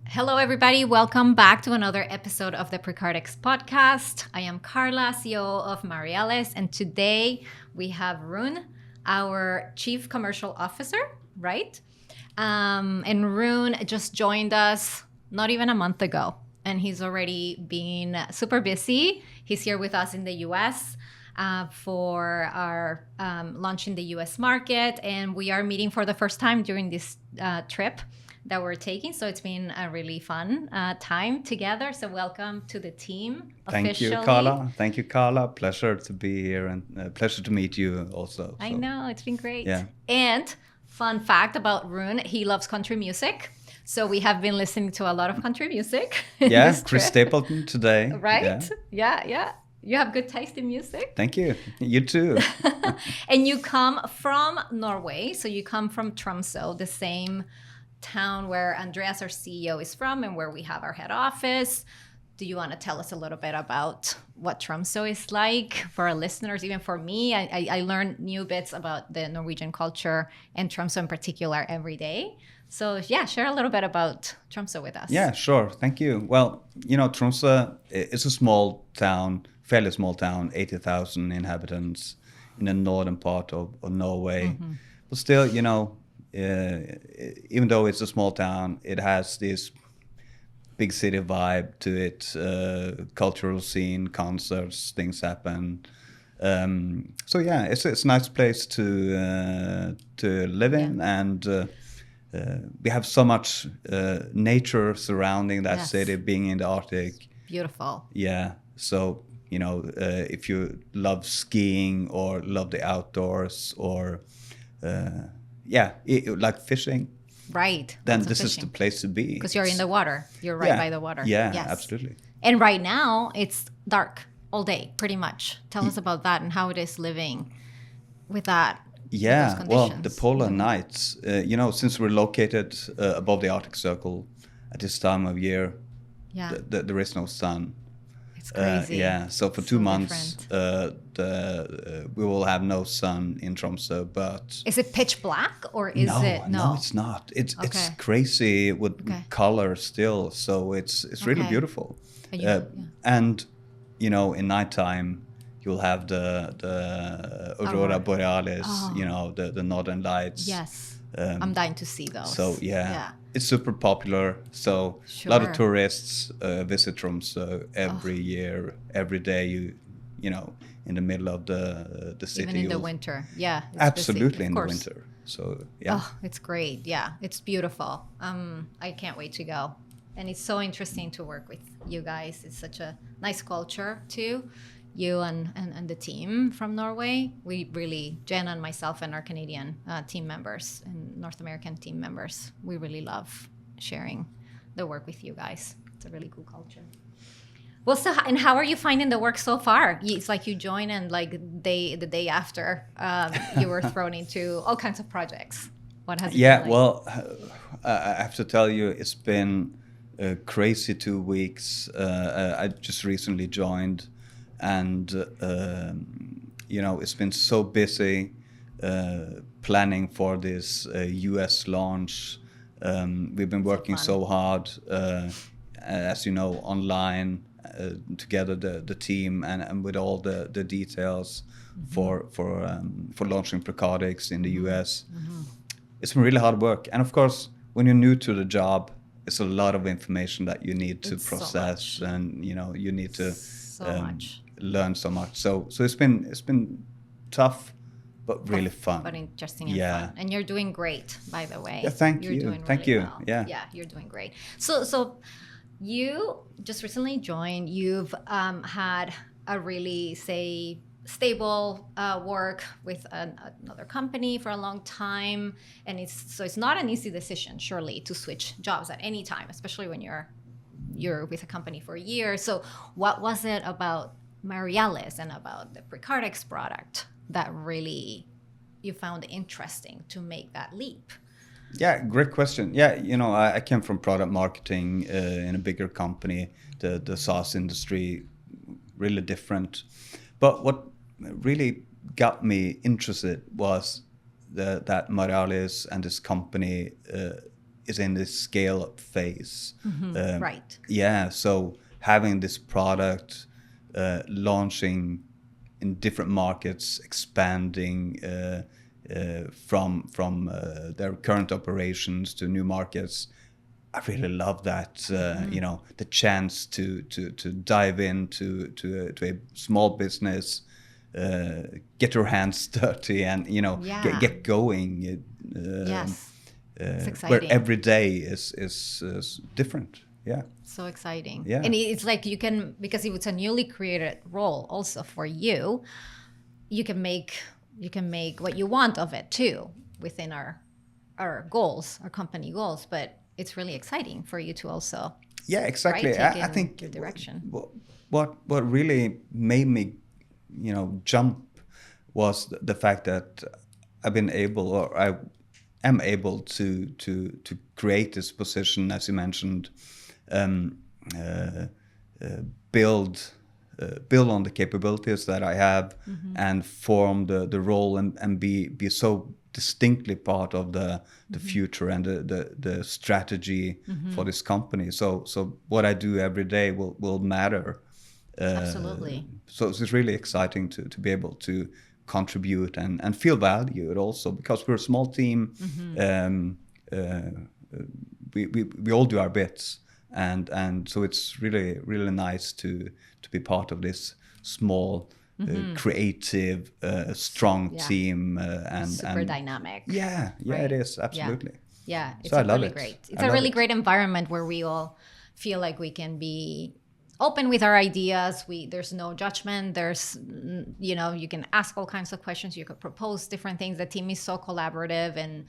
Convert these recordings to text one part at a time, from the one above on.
Hello, everybody. Welcome back to another episode of the PreCardix podcast. I am Carla, COO of Marealis, and today we have Rune, our Chief Commercial Officer, right? And Rune just joined us not even a month ago, and he's already been super busy. He's here with us in the US for our launch in the US market, and we are meeting for the first time during this trip that we're taking. So it's been a really fun time together. So welcome to the team. Thank you, Carla. Thank you, Carla. Pleasure to be here and pleasure to meet you also. I know, it's been great. Yeah. And fun fact about Rune, he loves country music. So we have been listening to a lot of country music. Yeah, Chris Stapleton today. Right? Yeah. You have good taste in music. Thank you. You too. And you come from Norway. So you come from Tromsø, the same town where Andreas, our CEO, is from and where we have our head office. Do you want to tell us a little bit about what Tromsø is like for our listeners? Even for me, I learn new bits about the Norwegian culture and Tromsø in particular every day. So yeah, share a little bit about Tromsø with us. Yeah, sure. Thank you. Well, Tromsø is a small town, fairly small town, 80,000 inhabitants in the northern part of Norway. Mm-hmm. But still, even though it's a small town, it has this big city vibe to it, cultural scene, concerts, things happen. So yeah, it's a nice place to live in, and we have so much nature surrounding that city, being in the Arctic. Beautiful. Yeah, so if you love skiing or love the outdoors or like fishing. Right. Then this is the place to be. Because you're in the water. You're right by the water. Yeah, yes. Absolutely. And right now it's dark all day, pretty much. Tell us about that and how it is living with that. Yeah, well, the polar nights, since we're located above the Arctic Circle at this time of year, there is no sun. It's crazy. So for 2 months, we will have no sun in Tromsø. But is it pitch black or is it? No, it's not. It's crazy with color still. So it's really beautiful. And in nighttime you'll have the Aurora Borealis. The northern lights. Yes, I'm dying to see those. So it's super popular. So a lot of tourists visit Tromsø every year, every day. In the middle of the city. Even in the winter, absolutely busy, in the winter. So it's great. Yeah, it's beautiful. I can't wait to go, and it's so interesting to work with you guys. It's such a nice culture too. You and the team from Norway, we really, Jen and myself and our Canadian team members and North American team members, we really love sharing the work with you guys. It's a really cool culture. Well, so and how are you finding the work so far? It's like you join and like the day after you were thrown into all kinds of projects. What has it been like? Well, I have to tell you, it's been a crazy 2 weeks. I just recently joined. And, it's been so busy planning for this US launch. We've been working so hard, as you know, online, together the team and with all the details for launching PreCardix in the US. Mm-hmm. It's been really hard work. And of course, when you're new to the job, it's a lot of information that you need to process, and you need to learn so much. So it's been tough, but really fun. But interesting and fun. And you're doing great, by the way. Yeah, thank you. Doing thank really you. Well. Yeah, you're doing great. So you just recently joined. You've had a really, stable work with another company for a long time, and it's not an easy decision, surely, to switch jobs at any time, especially when you're with a company for a year. So what was it about Marealis and about the PreCardix product that really you found interesting to make that leap? Yeah, great question. Yeah, I came from product marketing in a bigger company, the SaaS industry, really different. But what really got me interested was that Marealis and this company is in this scale-up phase. Right. Yeah, so having this product, launching in different markets, expanding from their current operations to new markets. I really love that. The chance to dive into a small business, get your hands dirty, and get going. Yes. It's Where exciting. every day is different. Yeah. So exciting. Yeah. And it's like you can, because if it's a newly created role also for you, you can make what you want of it too within our goals, our company goals. But it's really exciting for you to also Exactly. take I think your direction. what really made me jump was the fact that I've been able, or I am able to create this position, as you mentioned, build on the capabilities that I have, and form the role and be so distinctly part of the future and the strategy for this company. So what I do every day will matter. Absolutely. So it's really exciting to be able to contribute and feel valued also, because we're a small team. We all do our bits, and so it's really nice to be part of this small, creative, strong team, and Super dynamic. Yeah, right? It is absolutely. Yeah, it's So I love really it. great. It's I a love really it. great environment where we all feel like we can be open with our ideas. There's no judgment. There's you can ask all kinds of questions. You could propose different things. The team is so collaborative, and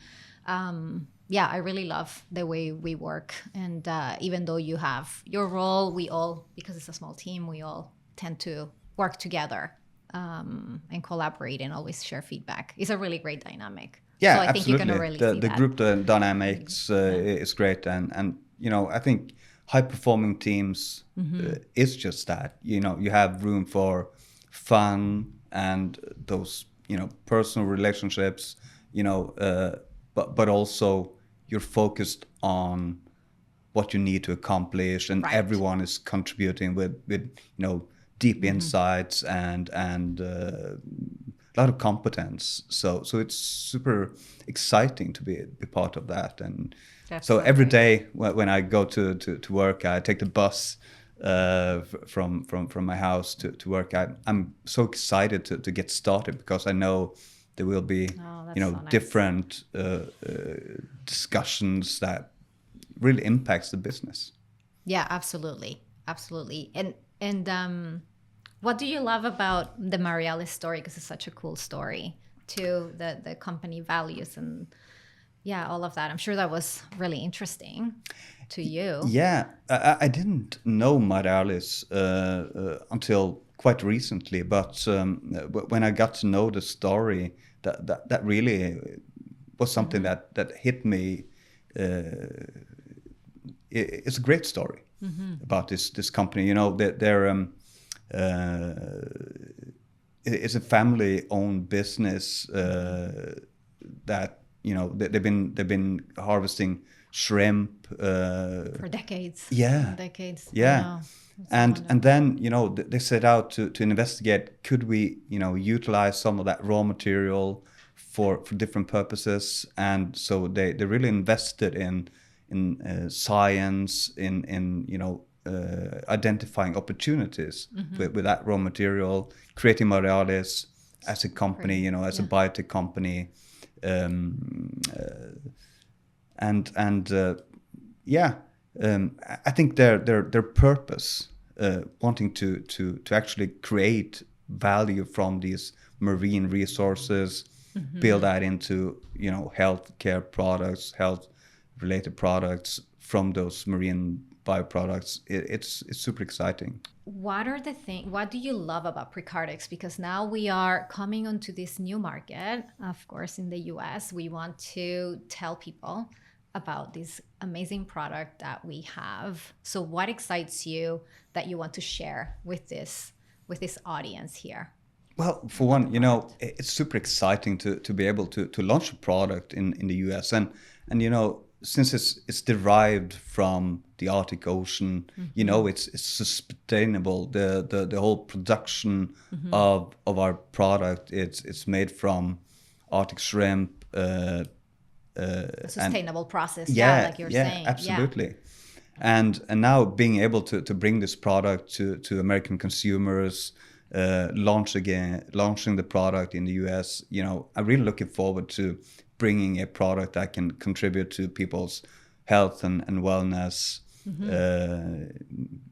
I really love the way we work. And even though you have your role, we all, because it's a small team, we all tend to work together and collaborate and always share feedback. It's a really great dynamic. Yeah, so I think absolutely. you're gonna really see The that. group dynamics is great, and I think high performing teams is just that. You have room for fun and those personal relationships. But also you're focused on what you need to accomplish, and Right. everyone is contributing with deep insights and a lot of competence. So it's super exciting to be part of that. And That's so so every great. day when I go to work, I take the bus from my house to work. I'm so excited to get started, because I know there will be that's so nice. different discussions that really impacts the business. Yeah, absolutely. And what do you love about the Marealis story? Because it's such a cool story too. The company values and all of that. I'm sure that was really interesting to you. Yeah, I didn't know Marealis until quite recently, but when I got to know the story, that really was something that hit me. It's a great story about this company. They're it's a family-owned business that they've been harvesting shrimp For decades. Yeah. Decades. Yeah. I know. It's and wonderful. then they set out to investigate, could we utilize some of that raw material for different purposes. And so they really invested in science, in identifying opportunities with that raw material, creating Marealis as a company, as a biotech company. I think their purpose, wanting to actually create value from these marine resources, build that into healthcare products, health related products from those marine bioproducts. It's super exciting. What do you love about PreCardix? Because now we are coming onto this new market, of course, in the US. We want to tell people about this amazing product that we have. So what excites you that you want to share with this audience here? Well, for one, it's super exciting to be able to launch a product in the US. And since it's derived from the Arctic Ocean, you know, it's sustainable. The whole production of our product, it's made from Arctic shrimp. A sustainable process, like you're yeah, saying. absolutely. And now being able to bring this product to American consumers, launching the product in the US, you know, I'm really looking forward to bringing a product that can contribute to people's health and wellness.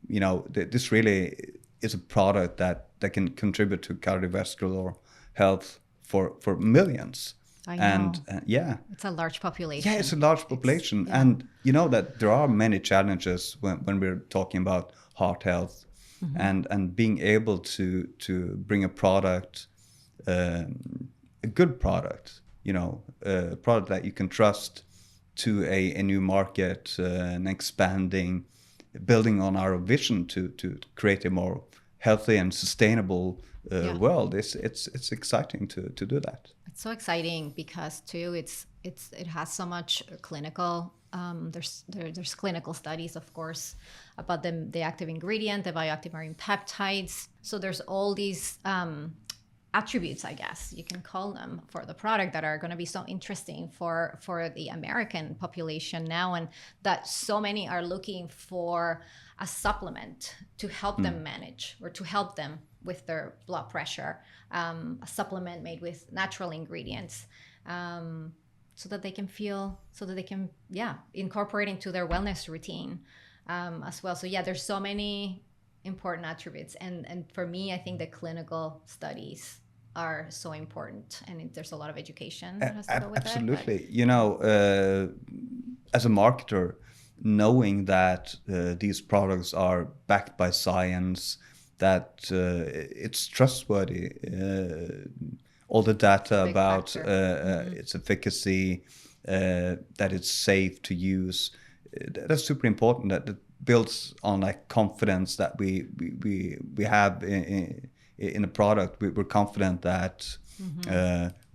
You know, this really is a product that can contribute to cardiovascular health for millions. I know. And It's a large population. yeah, it's a large population. And you know that there are many challenges when we're talking about heart health, and being able to bring a product, a good product, you know, a product that you can trust to a new market, and expanding, building on our vision to create a more healthy and sustainable world. It's exciting to do that. It's so exciting because too it has so much clinical. There's clinical studies, of course, about the active ingredient, the bioactive marine peptides. So there's all these attributes, I guess you can call them, for the product that are going to be so interesting for the American population now, and that so many are looking for a supplement to help them manage or to help them with their blood pressure, a supplement made with natural ingredients, so that they can incorporate into their wellness routine as well. So there's so many important attributes, and for me, I think the clinical studies are so important, and there's a lot of education that has to go with absolutely. it. You know, as a marketer, knowing that these products are backed by science, that it's trustworthy, all the data about its efficacy, that it's safe to use, that's super important. That builds on like confidence that we have in a product. We're confident that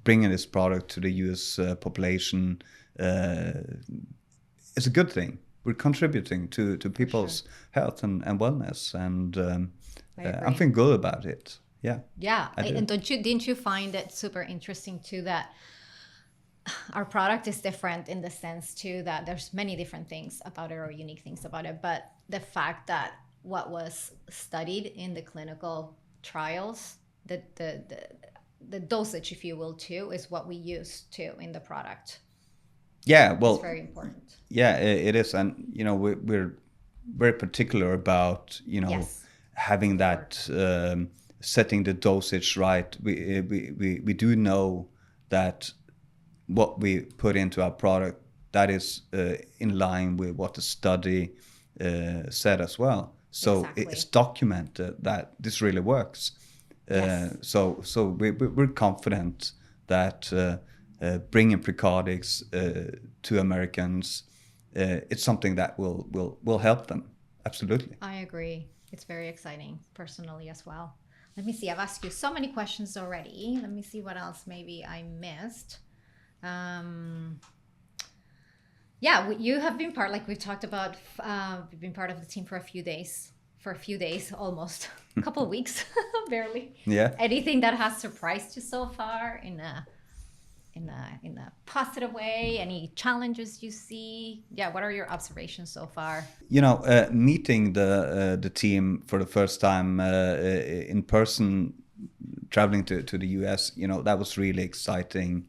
bringing this product to the US population is a good thing. We're contributing to people's health and wellness, and I'm feeling good about it. Yeah. And didn't you find it super interesting too that our product is different in the sense too that there's many different things about it, or unique things about it, but the fact that what was studied in the clinical trials, the dosage, if you will, too, is what we use too in the product. Yeah, well, it's very important. Yeah, it is, and you know, we're very particular about, you know, having that setting the dosage right. We do know that what we put into our product, that is in line with what the study said as well. So it's documented that this really works. So we're confident that bringing PreCardix to Americans, it's something that will help them. Absolutely. I agree. It's very exciting personally as well. Let me see. I've asked you so many questions already. Let me see what else maybe I missed. You have been part, like we talked about, you've been part of the team for a few days, almost a couple of weeks, barely. Yeah. Anything that has surprised you so far in a positive way? Any challenges you see? What are your observations so far? You know, meeting the team for the first time in person, traveling to the US, you know, that was really exciting.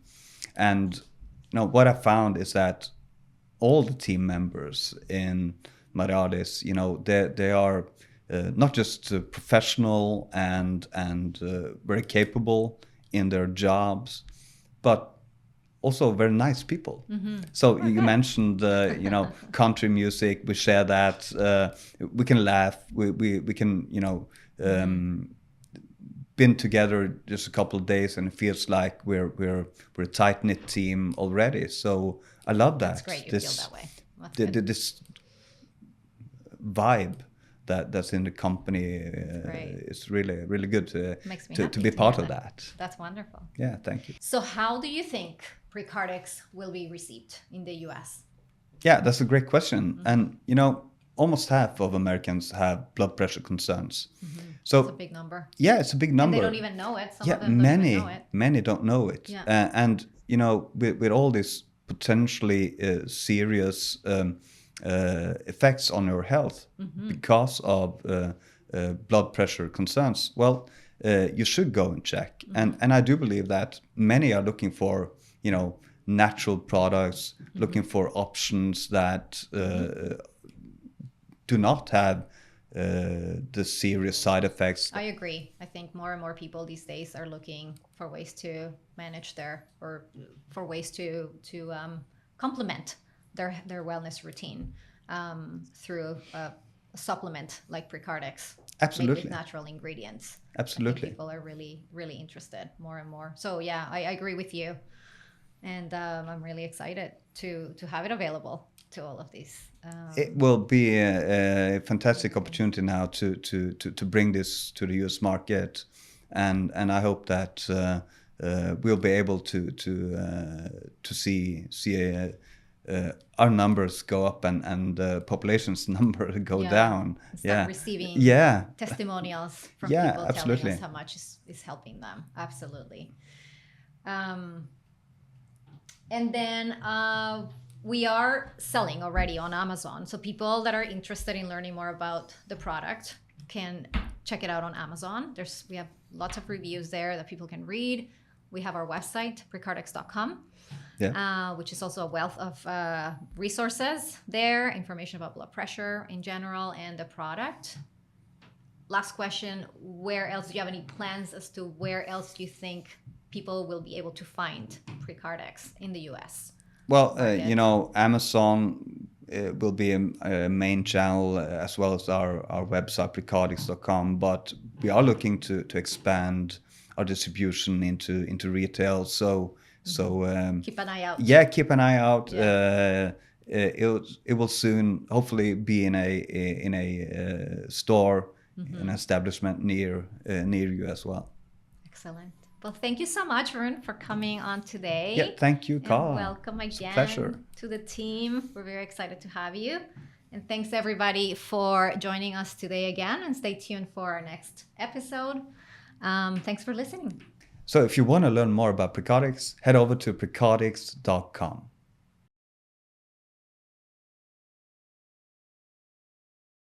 And you know, what I found is that all the team members in Marealis, you know, they are not just professional and very capable in their jobs, but also very nice people. So you mentioned, you know, country music. We share that. We can laugh. We can, you know, been together just a couple of days, and it feels like we're a tight knit team already. So I love that. That's great. You feel that way. This vibe that's in the company is really good to be part of that. That's wonderful. Yeah, thank you. So how do you think PreCardix will be received in the US? Yeah, that's a great question. And, you know, almost half of Americans have blood pressure concerns. So, It's a big number. yeah, it's a big number. And they don't even know it. Some Yeah, of them don't even know it. many don't know it. Yeah. And, you know, with all these potentially serious effects on your health because of blood pressure concerns, well, you should go and check. And I do believe that many are looking for, you know, natural products, looking for options that do not have the serious side effects. I agree. I think more and more people these days are looking for ways to manage or for ways to complement their wellness routine through a supplement like PreCardix. Absolutely. Made with natural ingredients. Absolutely. I think people are really, really interested more and more. So yeah, I agree with you. And I'm really excited to have it available to all of these. It will be a fantastic opportunity now to bring this to the US market, and I hope that we'll be able to see our numbers go up and the population's number go down. Start receiving testimonials from people telling us how much is helping them. Absolutely. And then we are selling already on Amazon. So people that are interested in learning more about the product can check it out on Amazon. We have lots of reviews there that people can read. We have our website, PreCardix.com, which is also a wealth of resources there, information about blood pressure in general and the product. Last question, where else do you have any plans as to where else do you think people will be able to find PreCardix in the US? Well, you know, Amazon will be a main channel as well as our website, PreCardix.com. But we are looking to expand our distribution into retail. So keep an eye out. Yeah, keep an eye out. Yeah. It will soon hopefully be in a store, an establishment near you as well. Excellent. Well, thank you so much, Rune, for coming on today. Yeah, thank you, Carla. And welcome again to the team. We're very excited to have you. And thanks, everybody, for joining us today again. And stay tuned for our next episode. Thanks for listening. So if you want to learn more about PreCardix, head over to PreCardix.com.